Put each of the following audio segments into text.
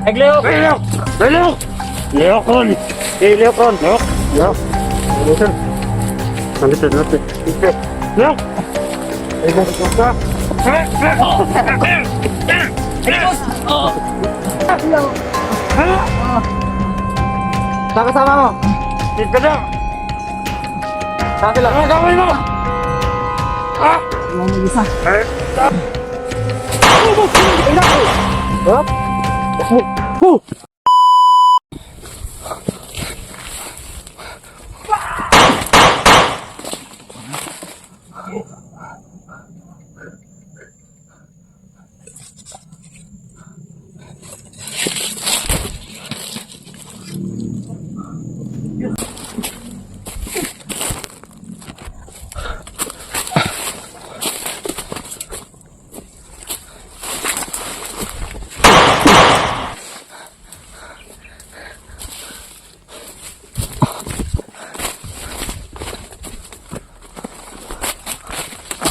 Ay, Leo! Leo! Leo! Leocron! Leocron! Leo! Leo! Leo! Nandito, nandito. Leo! Ay, bakit ka? Saan kasama mo? Dito na! Saan sila? Ano gawin mo? Ha? Mga mag-isa. Eh? Hop!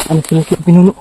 Ano sila pinuno?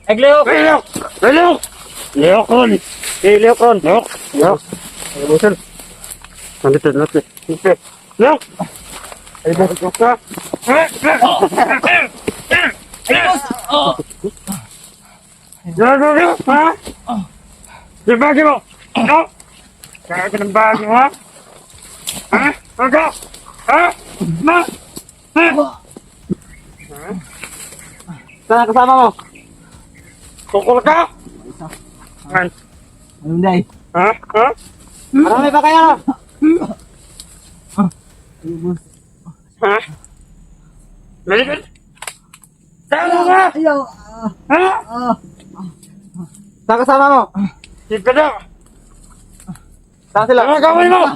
Ay, Leo! Leo! Leo! Leocron! Leocron! Leo! Leo! Leo! Nandito, nandito. Leo! Ay, bakit ka? Leo! Ha? Yung bagay mo! Ano? Kaya ka ng bagay mo, ha? Ha? Ano? Ha? Ma? Ha? Saan kasama mo? Kukul ka? Han? Anong day? Ha? Ha? Marami pa kayo? Ha? Malikot? Saan ka? Ayaw! Ha? Saan kasama mo? Dito na! Saan sila? Ano gawin mo?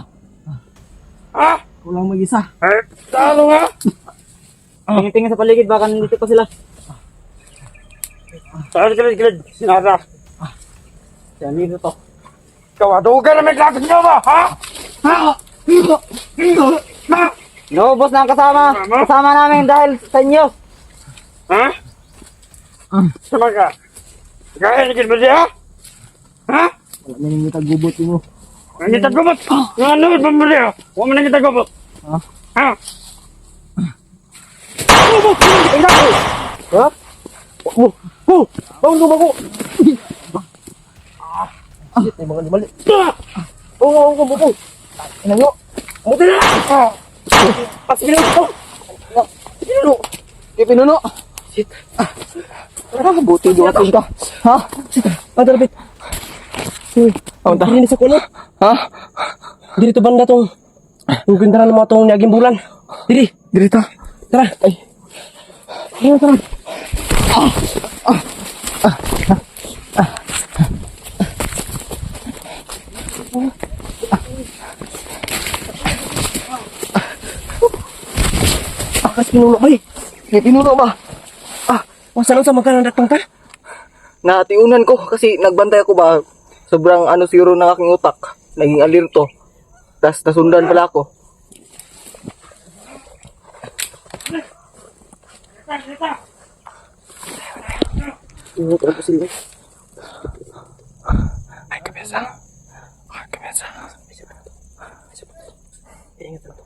Ha? Kulang mag-isa. Eh, talo nga! Tingin-tingin sa paligid, baka nandito pa sila. Saan kilid? Sinara. Yan, dito to. Kawadugan na may lapit niyo ba? Ha? Ha? Ha? Naubos na ang kasama namin dahil sa inyo. Ha? Sama ka? Kaya nagin mo siya? Ha? Wala na yung itagubot mo. Nangita gubot! Nga nuod mo mo siya? Huwag mo nangita gubot! Ha? Ha? Ha? Bawang lumago! Shit, may mga limali. Oo. Ano nyo? Buti na! Pas pinuno! Pinuno! Kaya pinuno! Shit. Parang buti duwating ka. Ha? Madalabit. Dili sa kulot. Ha? Dili to banda tong yung ganda ng mga tong naging bulan. Dili. Dili ta. Tara. Ay. Tara. Akas pinuno ba eh? May pinuno ba? Masalang sa magkano datang ta? Natiunan ko kasi nagbantay ako ba. Sobrang siguro ng aking utak. Naging alirto. Tas nasundan pala ako. Ay, kabesa. Kabesa. Ingat lang.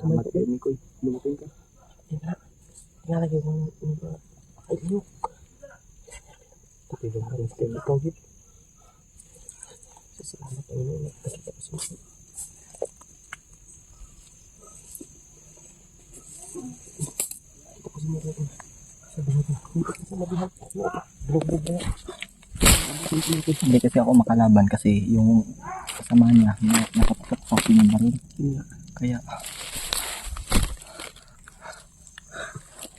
Salamat kayo, Mikoy. Lumating ka. Tinalagay mo ay liyok. Tapi yung rin sa kayo ikaw yun. Salamat kayo na nakita ko sa mga. Ito ko sa mga. Sabi mo ito. Ito ko sa mga. Bilog-bilog na. Hindi kasi ako makalaban kasi yung kasama niya nakaputok sa ng baril. Kaya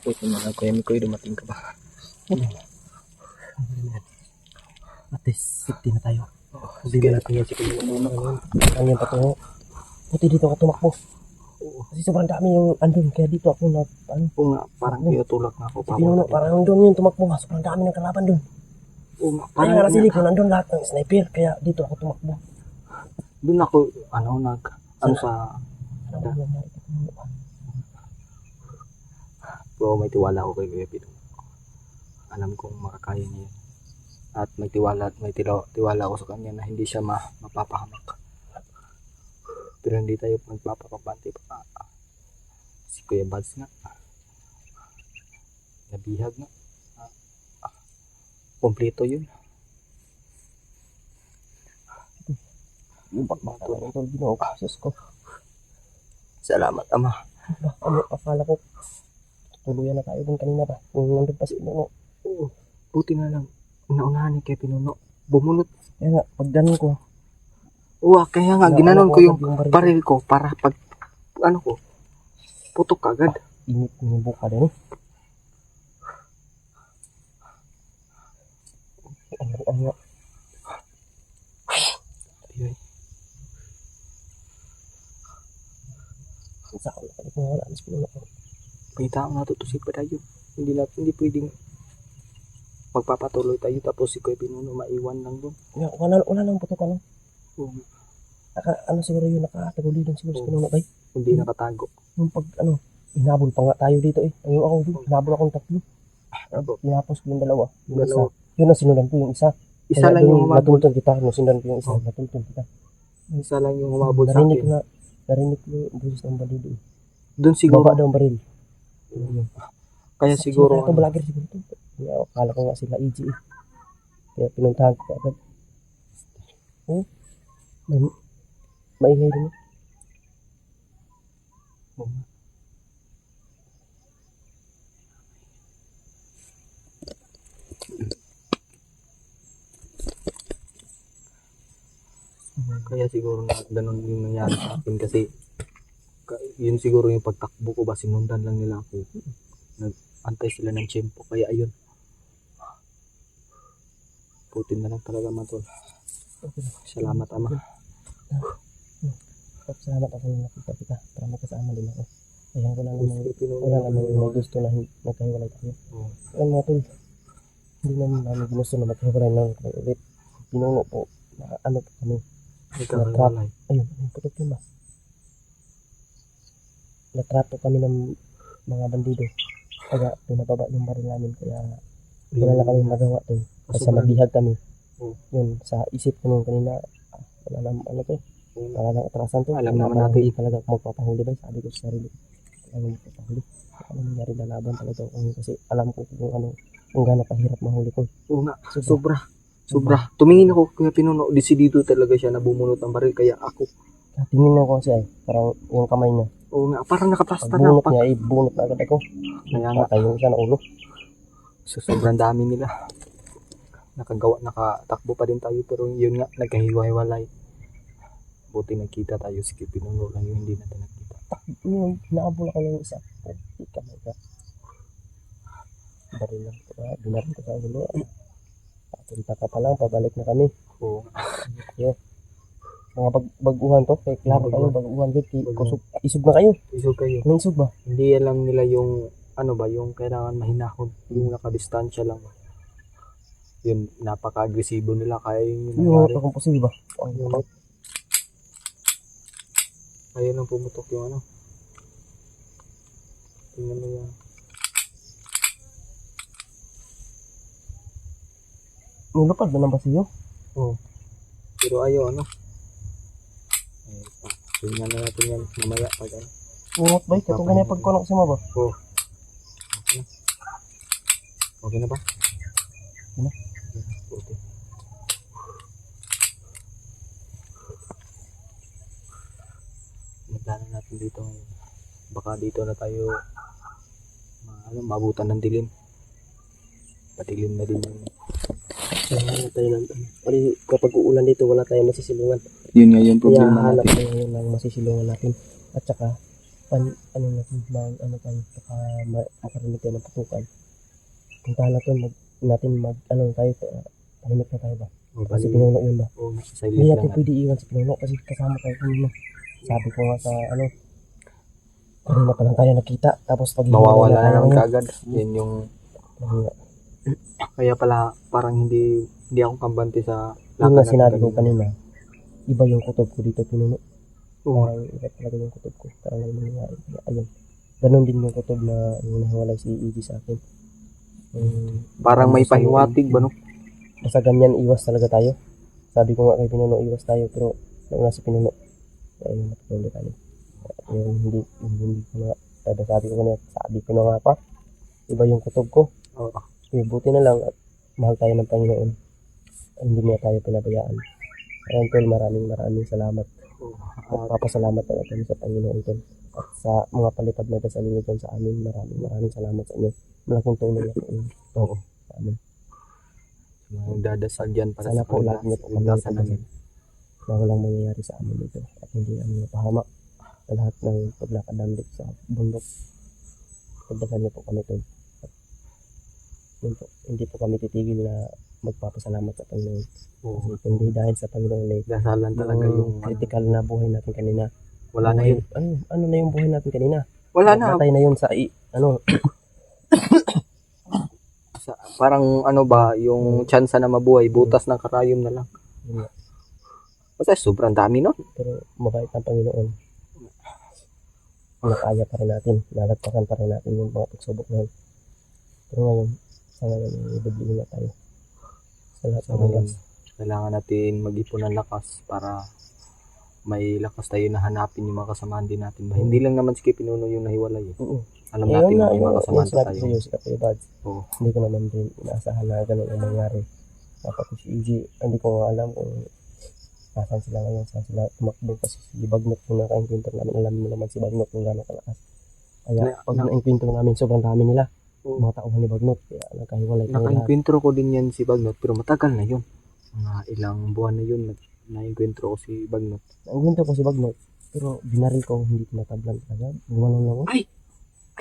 ito mga kuya Mikoy, dumating ka ba? At least 50 na tayo. Hindi na natin yan si Kuya Mikoy. Ano yung patungo? Buti dito ako tumakbo. Kasi sobrang dami yung andun. Kaya dito ako na, ano, Oo nga, parang tinutulak na ako. pinuno, parang doon yung tumakbo nga. Sobrang dami ng kalaban doon. Oo nga, Kaya nga nasilip ko, nandun lahat ng sniper. Kaya dito ako tumakbo. doon ako, sa, Ano ba yung nakikita mo? pero may tiwala ako kay Kuya Pino. Alam kong makakaya niya yun. At may tiwala ako sa kanya na hindi siya mapapahamak. Pero hindi tayo magpapakabante pa. Si Kuya Bads nga. Nabihag nga. Kompleto yun. Yung pagmata ng ito, ginoo ko. Sus ko. Salamat, Ama. Ano, akala ko, tuluyan na tayo dun kanina pa. Kung nandun pa si Pinuno. Oo. Buti na lang. Naunahan ni Kuya Pinuno. Bumunot. Kaya nga, pag ganun ko, Oo, kaya nga, ginanon ko yung baril. baril ko para pag, putok agad. Init yung buka din. Ano nga. Ayun. Sa ako nakalik mo wala. Mas Pinuno ko. May taong natutusik pa tayo. Hindi pwedeng magpapatuloy tayo tapos si Kuya Pinuno maiwan lang doon. Wala nang putok ano. Oo. Ano siguro yun, nakataguli din siguro sa Pinuno bay. Hindi nakatago. Yung pag hinabol pa nga tayo dito eh. Ayun ako dun, hinabol akong tatlo. Tinapos ko yung dalawa. Yung Dalawa. isa, yun ang sinundan ko yung isa. Isa lang yung humabol. Natuntun kita, nung sinundan ko yung isa, natuntun kita. Isa lang yung humabol sa Narinig ko akin. na, narinig ko yung busis ng balido eh. Doon siguro. Baba daw ang baril. Yun. Kaya siguro. Ito vlogger siguro ito. Kaya akala ko nga sila EG eh. Kaya pinuntahan ko agad. Maingay din eh. Kaya siguro na ganun yung nangyari sa akin kasi yun siguro yung pagtakbo ko ba sinundan lang nila ako. Nag-antay sila ng tiyempo kaya ayun. Putin na lang talaga matol. Salamat Ama. Salamat ako nung nakita kita. Para magkasama din ako. Ayan ko lang naman. Wala naman may gusto na magkahiwalay tayo. Ayan mga tol. Hindi naman namin ginusto na magkahiwalay ng ulit. Pinuno po. Ano po kami. Nagkakalay. Ayun, ang putok yun ba? Natrato kami ng mga bandido. Kaya pinababa yung baril namin. Kaya wala na kami magawa to. Kasi magbihag kami. Yun, sa isip ko nung kanina, wala na ano to. Wala nang atrasan to. Alam naman natin. Hindi talaga ako magpapahuli ba? Sabi ko sa sarili. Ano magpapahuli? Ano nangyari na laban talaga ako. Kasi alam ko kung gano'n kahirap mahuli ko. Oo nga, sobra. Tumingin ako Kuya Pinuno, desidido talaga siya na bumunot ng baril kaya ako. Tingin ko kasi parang yung kamay niya. Oo nga, parang nakapasta Pag na. bunot niya, bunot na agad ako. Kaya nga, Nakatayo siya na ulo. so, sobrang dami nila. Nakatakbo pa din tayo pero yun nga, nagkahiwa-hiwalay. Buti nagkita tayo, si Kuya Pinuno lang yung hindi natin nakita. Yung naabol ako yung isa. Hindi kamay ka. Baril lang ko. Binaril ko sa ulo. Papunta ka pa lang, pabalik na kami. Oo. Yo. Mga baguhan to, kaya klaro kayo, baguhan din. Isog na kayo. Isog kayo. Anong isog ba? Hindi alam nila yung, yung kailangan mahinahon. Yung nakadistansya lang. Yun, napaka-agresibo nila. Kaya yung Yung nangyari. mga kung posible ba? Yung, ayun ang pumutok yung ano. Tingnan mo yan. Nilupad na ng basiyo. Oo. Pero ayaw tingnan na natin yan mamaya pag ano. Ngungot ba? Katong ganyan pagkunak sa mga ba? Oo. Okay na ba? Ano? Okay. Magdala natin dito ngayon. Baka dito na tayo mabutan ng dilim. Patilim na din yung Wala tayo ng pari kapag uulan dito, wala tayong masisilungan. Yun nga yung Kaya problema hanap natin. tayo ngayon ng masisilungan natin. At saka, ano natin, ano tayo, baka makarinig tayo ng putukan. Puntahan natin ano tayo, tahimik na tayo ba? Kasi pinuno yun ba? Hindi natin pwede iwan si pinuno kasi kasama tayo kanina. Sabi ko nga sa kanina pa lang tayo nakita. Tapos pag Mawawala tayo na lang ngayon, kaagad. Yan yung ayun nga. kaya pala parang hindi ako kambante sa Yun nga natin sinabi ko kanina. kanina. Iba yung kutob ko dito pinuno. Oo. Parang iba talaga yung kutob ko. Parang ngayon nangyayari. Ayun. Ganon din yung kutob na yung nahiwalay si Iggy sa akin. Parang may pahiwatig ba no? Basta ganyan, iwas talaga tayo. Sabi ko nga kay Pinuno, iwas tayo. Pero nauna si Pinuno. Ayun, natuloy tayo. Yung hindi ko na, sabi ko na nga pa. Iba yung kutob ko. Oo. Buti na lang at mahal tayo ng Panginoon. Hindi niya tayo pinabayaan. Ayun, tol, maraming salamat. Papasalamat na kami sa Panginoon, tol. At sa mga palipad na dasal niyo sa amin, maraming salamat sa inyo. Malaking tulong na po yun. Oo. Sa amin. Nagdadasal dyan para Sana sa po lahat niyo po kami ligtasan namin. na walang mangyayari sa amin dito at hindi kami napahamak sa lahat ng paglakad namin dito sa bundok. Pagdasal niyo po kami, tol. At yun po, hindi po kami titigil na magpapasalamat sa Panginoon. Oo. Kasi hindi dahil sa Panginoon ay Dasalan talaga yung critical na buhay natin kanina. wala na yun. Ano na yung buhay natin kanina? Wala na. Natay na yun sa Parang ano ba, yung tsansa na mabuhay, butas ng karayom na lang. yun nga. Basta sobrang dami nun. Pero mabait ang Panginoon. Nakaya pa rin natin, nalagpasan pa rin natin yung mga pagsubok na yun. Pero ngayon, sa ngayon, ibibili na tayo. Sa lahat ng oras. Kailangan natin mag-ipon ng lakas para may lakas tayo na hanapin yung mga kasamahan din natin. Ba? Hindi lang naman si Pinuno yung nahiwalay. Eh. Oo. Alam natin na may mga yung kasamahan sinabi tayo. sa iyo, si Kapay Bad. Oo. Hindi ko naman din inaasahan na ganun ang mangyari. Dapat si Iggy, hindi ko nga alam kung nasaan sila ngayon, saan sila tumakbo kasi si Bagnot yung naka-encounter namin. Alam mo naman si Bagnot kung gano'ng kalakas. Kaya pag na-encounter namin, sobrang dami nila. Oo. Mga tauhan ni Bagnot. Kaya nagkahiwalay tayo lahat. Naka-encuentro ko din yan si Bagnot pero matagal na yun. Mga ilang buwan na yun na-encuentro ko si Bagnot. Na-encounter ko si Bagnot. Pero binaril ko, hindi tinatablan talaga. Gumanon lang ako. Ay,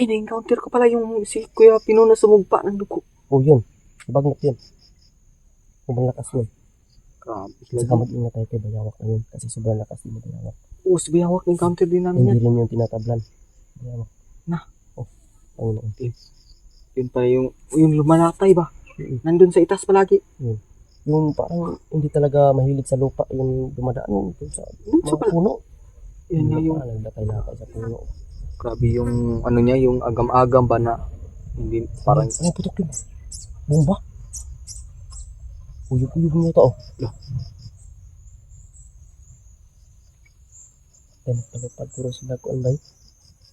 na-encounter ko pala yung si Kuya Pinuno sumugpa ng dugo. Oh, yun. Si Bagnot yun. Sobrang lakas yun. Grabe. Saka mag-ingat tayo kay Bayawak na yun. Kasi sobrang lakas din ni Bayawak. Oo, si Biyawak encounter din namin Hindi yan. rin yung tinatablan. Bayawak. Na? Oh, Panginoon. Yun pa yung lumalatay ba? Nandun sa itas palagi. Yung parang hindi talaga mahilig sa lupa. Yung dumadaan yung sa Sa mga puno. Yan nga yung Nagdatay-latay sa puno. grabe yung ano niya, yung agam-agam ba na hindi parang Ano putok yun? Bomba? Uyog-uyog niyo ito, oh. Then, palupad puro sila ko ang bay.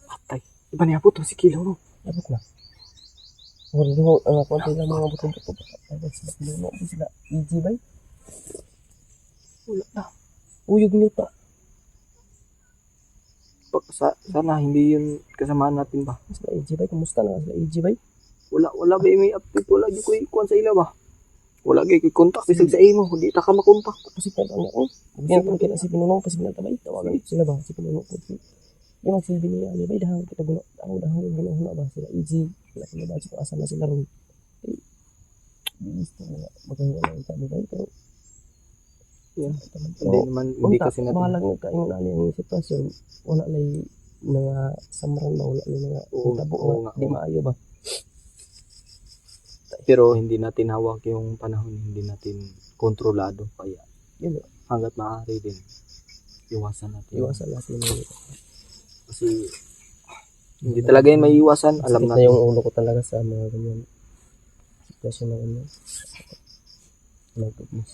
patay. Iba niya po to si Kilo no. Abot na. Wala nyo, konti lang mga butong puto. Ay, sila pinuno. Sila, EG bay. Wala na. Uyog niyo ito. Sana hindi yun kasamaan natin ba? Sila EG bay, kumusta na sila EG bay? Wala ba may update, wala gyud koy kuan sa ila ba? Wala gyud koy kontak bisag sa imo, hindi ta ka makontak. Kasi pa lang ako. Hindi na kaya si pinuno kasi nagtabay. Tawagan sila ba? Si pinuno po. Yung magsilbi niya, ano ba? Dahang kita guna. Ako dahang yung guna ba? Sila EG. Wala sila ba? Sila asa na sila ron. Eh, gusto mo nga. Magawa na yung sabi ba? Pero, Yan. Hindi naman hindi kasi natin. Bahalang nagkain na yung sitwasyon. Wala na yung mga samaran ba? Wala na yung mga tabo nga. Di maayo ba? Pero hindi natin hawak yung panahon, hindi natin kontrolado kaya Yun. hangga't maaari din iwasan natin. Iwasan natin yung Kasi hindi talaga yun may iwasan, alam sakit na natin. yung ulo ko talaga sa mga ganyan sitwasyon na ganyan. My goodness.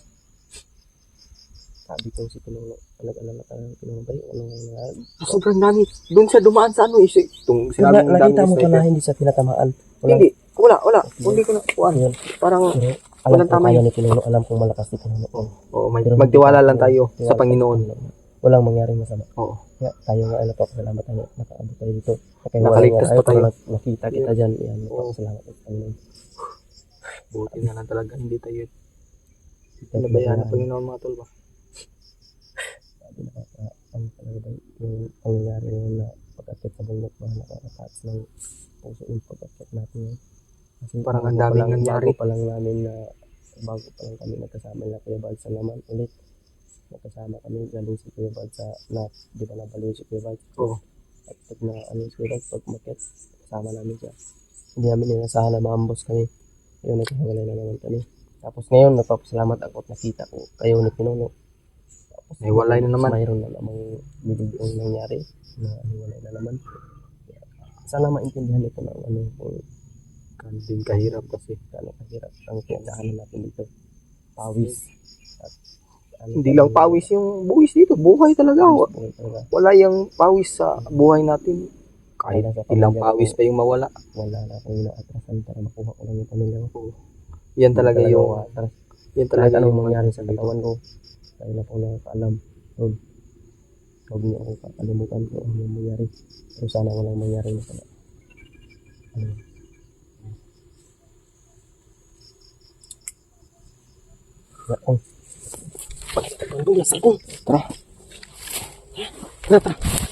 Sabi ko si Pinuno, nag-alala ka ng Pinuno ba yun? Anong nangyari? Sobrang dami. Doon siya dumaan sa ano, itong sinabi ng Nakita mo sniper. pala hindi siya tinatamaan. Hindi, wala. Hindi ko na kuan. Yun. Parang Pero alam walang ko tama kaya yun. ni Pinuno, alam kong malakas ni Pinuno. Oo, Pero magtiwala lang tayo tiwala sa Panginoon. Walang mangyaring masama. Oo. Kaya tayo nga, salamat tayo, nakaabot tayo dito. Kaya Nakaligtas pa tayo. Nakita kita dyan. Yan, salamat tayo sa Panginoon. Buti na lang talaga hindi tayo Pinabayaan ng Panginoon mga tol ba? Sabi ano talaga ba yung pangyayari ngayon na pag-akit sa bundok ba, nakaka-touch ng puso yung pag-akit natin yun. Kasi Parang ang bago pa daming lang- nangyari. Bago pa lang namin na, bago pa lang kami nagkasama na Kuya Bal sa naman ulit. Nagkasama kami, galing si Kuya Bal sa, di ba nabaliw si Kuya Bal? Oo. At pag na, si Kuya Bal, pag makit, kasama namin siya. Hindi namin inasahan na maambos kami. Yun, nagkahiwalay na naman kami. Tapos ngayon, nagpapasalamat ako at nakita ko kayo ni Pinuno. Tapos, Nahiwalay na naman. Mayroon na namang bibigong nangyari na hiwalay na naman. Sana maintindihan ito ng kung Kanting kahirap kasi. gaano kahirap ang pinagdaanan natin dito. Pawis. At, Hindi lang pawis yung buwis dito. Buhay talaga. buhay talaga. Wala yung pawis sa buhay natin. Kahit Wala sa ilang pamilya pawis ko. pa yung mawala. Wala na akong inaatrasan para makuha ko lang yung pamilya ko. Yan talaga Hindi yung atras. yan Kahit talaga anong yung mangyari sa katawan ko, tayo na po nakakaalam. Huwag niyo akong kakalimutan kung ano yung mangyari. Pero sana walang mangyari na sana. Ya, Tara. Tara.